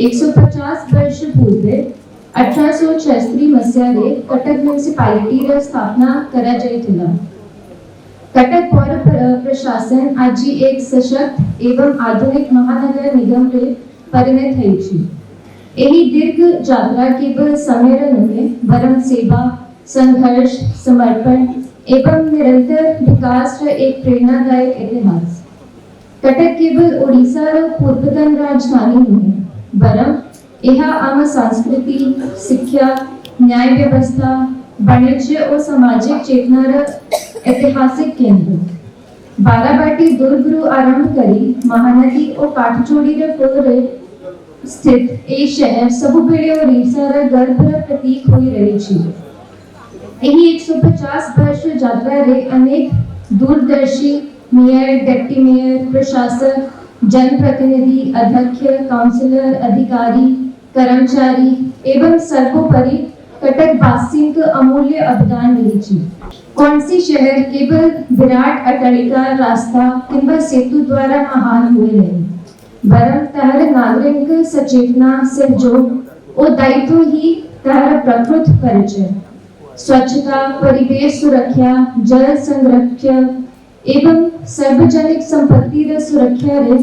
150 वर्ष पूर्वे 1863 मसीहारे कटक म्युनिसिपालिटी स्थापना करा जाइथिला। कटक पौर प्रशासन आज एक सशक्त एवं आधुनिक महानगर निगम रे परिणत है छी। एही दीर्घ यात्रा केवल समय नुहे वरन सेवा, संघर्ष, समर्पण एवं निरंतर विकास रे एक प्रेरणादायक इतिहास। कटक केवल ओडिशा रो पूर्वतन राजधानी नुहे वरन यह आम संस्कृति, शिक्षा, न्याय व्यवस्था, वाणिज्य और सामाजिक चेतना रा ऐतिहासिक केंद्र। बाराबाटी दुर्ग रु आरंभ करी महानदी और काठजोड़ी रे पुल रे स्थित ए शहर सबुबेले ओडिशा रा गर्व रा प्रतीक होई रही छी। एही 150 वर्ष यात्रा रे अनेक दूरदर्शी मेयर, डिप्टी मेयर, प्रशासक, जनप्रतिनिधि, अध्यक्ष, काउंसिलर, अधिकारी, कर्मचारी एवं सर्वोपरि कटक वासियों का अमूल्य अवदान रही छी। कौन सी शहर केवल विराट अट्टालिका, रास्ता किंवा सेतु द्वारा महान हुए नहीं, वरन तहर नागरिक सचेतना, सहयोग और दायित्व ही तहर प्रकृत परिचय। स्वच्छता, परिवेश सुरक्षा, जल संरक्षण एवं सार्वजनिक संपत्ति रे सुरक्षा रे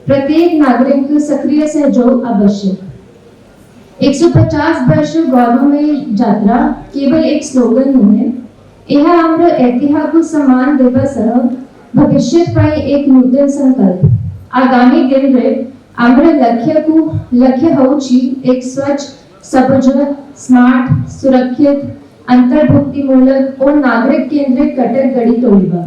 प्रत्येक नागरिक सक्रिय सहयोग आवश्यक। 150 वर्ष गौरव में यात्रा केवल एक स्लोगन नहीं, यह आम्र ऐतिहासिक को सम्मान देवा सह भविष्य पाई एक नूतन संकल्प। आगामी दिन रे आम्र लक्ष्य होची एक स्वच्छ, सबज, स्मार्ट, सुरक्षित, अंतर्भुक्ति मूलक और नागरिक केंद्रित कटक गढ़ी तोड़वा।